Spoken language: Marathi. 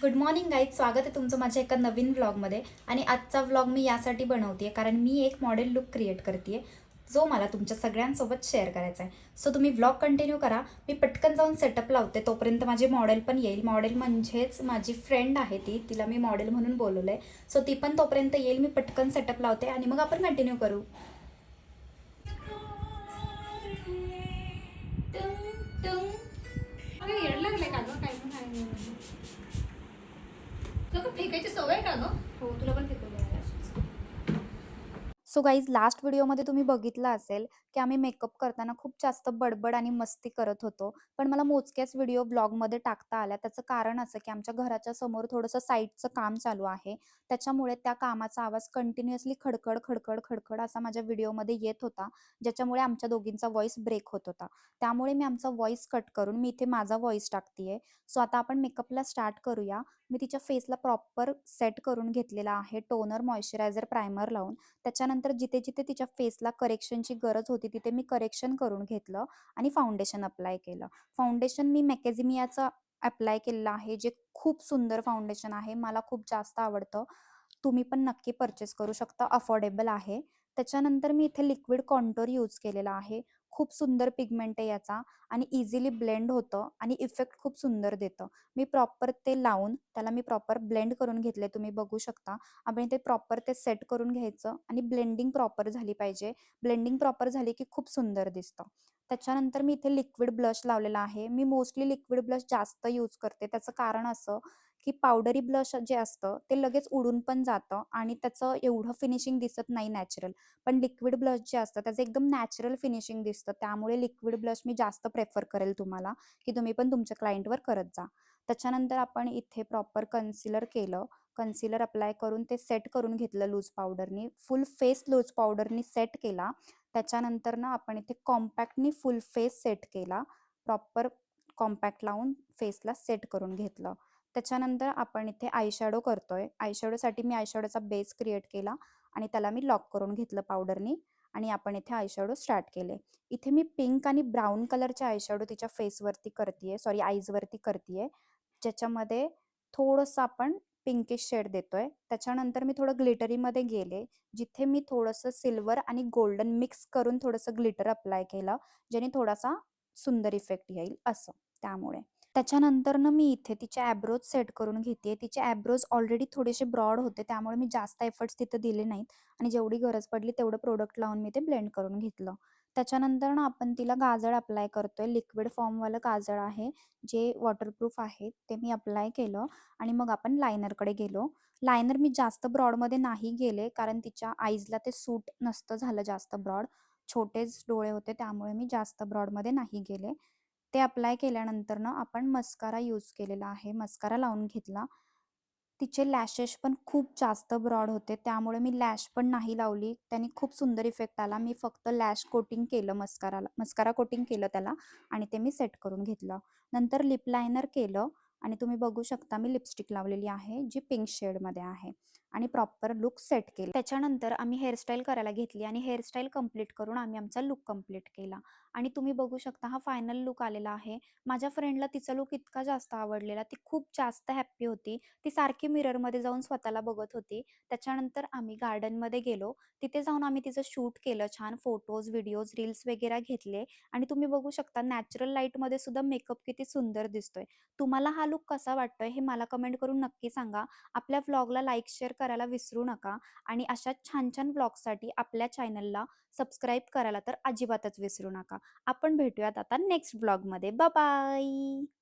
गुड मॉर्निंग गाईज, स्वागत आहे तुमचं माझ्या एका नवीन व्लॉगमध्ये. आणि आजचा व्लॉग मी यासाठी बनवते कारण मी एक मॉडेल लुक क्रिएट करते जो मला तुमच्या सगळ्यांसोबत शेअर करायचा आहे. सो तुम्ही व्लॉग कंटिन्यू करा. मी पटकन जाऊन सेटअप लावते, तोपर्यंत माझी मॉडेल पण येईल. मॉडेल म्हणजेच माझी फ्रेंड आहे, तिला मी मॉडेल म्हणून बोलवलं आहे. सो ती पण तोपर्यंत येईल. मी पटकन सेटअप लावते आणि मग आपण कंटिन्यू करू. येड लागले का गं? काय पण आहे तुला फेकायची सवय का गं? हो, तुला पण फेकून द्यायला. सो गाईज, लास्ट व्हिडिओमध्ये तुम्ही बघितलं असेल की आम्ही मेकअप करताना खूप जास्त बडबड आणि मस्ती करत होतो. पण मला मोजक्याच व्हिडिओ ब्लॉगमध्ये टाकता आल्या. त्याचं कारण असं की आमच्या घराच्या समोर थोडंसं साईटचं काम चालू आहे. त्याच्यामुळे त्या कामाचा आवाज कंटिन्युअसली खडखड खडखड खडखड असा माझ्या व्हिडिओमध्ये येत होता, ज्याच्यामुळे आमच्या दोघींचा व्हॉइस ब्रेक होत होता. त्यामुळे मी आमचा व्हॉइस कट करून मी इथे माझा व्हॉइस टाकते. सो आता आपण मेकअपला स्टार्ट करूया. मी तिच्या फेसला प्रॉपर सेट करून घेतलेला आहे, टोनर, मॉइश्चरायझर, प्रायमर लावून. त्याच्यानंतर जिथे-जिथे तिच्या फेसला करेक्शनची गरज होती, तिथे मी करेक्शन करून घेतलं आणि फाउंडेशन अप्लाय केलं. फाउंडेशन मी मॅकेझिमियाचं अप्लाय केलेलं आहे, जे खूप सुंदर फाउंडेशन आहे. मला खूप जास्त आवडतं. तुम्ही पण नक्की परचेस करू शकता, अफोर्डेबल आहे. त्याच्यानंतर मी इथे लिक्विड कॉन्टूर यूज केलेला आहे. खूप सुंदर पिगमेंट आहे याचा आणि इझिली ब्लेंड होतं आणि इफेक्ट खूप सुंदर देतं. मी प्रॉपर ते लावून त्याला मी प्रॉपर ब्लेंड करून घेतले, तुम्ही बघू शकता. आपण ते प्रॉपर ते सेट करून घ्यायचं आणि ब्लेंडिंग प्रॉपर झाली पाहिजे. ब्लेंडिंग प्रॉपर झाली की खूप सुंदर दिसतं. त्याच्यानंतर मी इथे लिक्विड ब्लश लावलेला आहे. मी मोस्टली लिक्विड ब्लश जास्त यूज करते. त्याचं कारण असं की पावडरी ब्लश जे असतं ते लगेच उडून पण जातं आणि त्याचं एवढं फिनिशिंग दिसत नाही नॅचरल. पण लिक्विड ब्लश जे असतं त्याचं एकदम नॅचरल फिनिशिंग दिसतं. त्यामुळे लिक्विड ब्लश मी जास्त प्रेफर करेल तुम्हाला, की तुम्ही पण तुमच्या क्लायंटवर करत जा. त्याच्यानंतर आपण इथे प्रॉपर कन्सिलर केलं. कन्सिलर अप्लाय करून ते सेट करून घेतलं लूज पावडरनी. फुल फेस लूज पावडरनी सेट केला. त्याच्यानंतर ना आपण इथे कॉम्पॅक्टनी फुल फेस सेट केला. प्रॉपर कॉम्पॅक्ट लावून फेसला सेट करून घेतलं. त्याच्यानंतर आपण इथे आयशॅडो करतोय. आयशॅडोसाठी मी आयशॅडोचा बेस क्रिएट केला आणि त्याला मी लॉक करून घेतलं पावडरनी आणि आपण इथे आयशॅडो स्टार्ट केले. इथे मी पिंक आणि ब्राऊन कलरचे आयशॅडो तिच्या फेसवरती करतीये, सॉरी आईजवरती करतीये, ज्याच्यामध्ये थोडंसं आपण पिंकिश शेड देतोय. त्याच्यानंतर मी थोडं ग्लिटरीमध्ये गेले, जिथे मी थोडंसं सिल्वर आणि गोल्डन मिक्स करून थोडंसं ग्लिटर अप्लाय केलं, ज्याने थोडासा सुंदर इफेक्ट येईल असं. त्यामुळे त्याच्यानंतरनं मी इथे तिचे ॲब्रोज सेट करून घेते. तिचे ॲब्रोज ऑलरेडी थोडेसे ब्रॉड होते, त्यामुळे मी जास्त एफर्ट्स तिथं दिले नाहीत आणि जेवढी गरज पडली तेवढं प्रोडक्ट लावून मी ते ब्लेंड करून घेतलं. त्याच्यानंतर ना आपण तिला काजळ अप्लाय करतोय. लिक्विड फॉर्मवालं काजळ आहे, जे वॉटरप्रूफ आहे. ते मी अप्लाय केलं आणि मग आपण लायनरकडे गेलो. लायनर मी जास्त ब्रॉडमध्ये नाही गेले, कारण तिच्या आईजला ते सूट नसतं झालं जास्त ब्रॉड. छोटेच डोळे होते, त्यामुळे मी जास्त ब्रॉडमध्ये नाही गेले. ते अप्लाय केल्यानंतर आपण मस्कारा यूज केलेला आहे. मस्कारा लावून घेतला. तिचे लॅशेस पण खूप जास्त ब्रॉड होते, त्यामुळे मी लॅश पण नाही लावली. त्याने खूप सुंदर इफेक्ट आला. मी फक्त लॅश कोटिंग केलं मस्कारा कोटिंग केलं त्याला आणि ते मी सेट करून घेतलं. नंतर लिप लायनर केलं आणि तुम्ही बघू शकता मी लिपस्टिक लावलेली आहे, जी पिंक शेडमध्ये आहे आणि प्रॉपर लुक सेट केलं. त्याच्यानंतर आम्ही हेअरस्टाईल करायला घेतली आणि हेअरस्टाईल कंप्लीट करून आम्ही आमचा लुक कंप्लीट केला आणि तुम्ही बघू शकता हा फायनल लुक आलेला आहे. माझ्या फ्रेंडला तिचा लुक इतका जास्त आवडलेला, ती खूप जास्त हॅप्पी होती. ती सारखी मिररमध्ये जाऊन स्वतःला बघत होती. त्याच्यानंतर आम्ही गार्डनमध्ये गेलो. तिथे जाऊन आम्ही तिचं शूट केलं. छान फोटोज, व्हिडिओज, रील्स वगैरे घेतले आणि तुम्ही बघू शकता नॅचरल लाईटमध्ये सुद्धा मेकअप किती सुंदर दिसतोय. तुम्हाला हा लुक कसा वाटतोय हे मला कमेंट करून नक्की सांगा. आपल्या व्लॉगला लाईक, शेअर करायला विसरू नका आणि अशा छान-छान व्लॉगसाठी आपल्या चॅनलला सबस्क्राईब करायला तर अजिबातच विसरू नका. आपण भेटूयात आता नेक्स्ट व्लॉगमध्ये. Bye bye.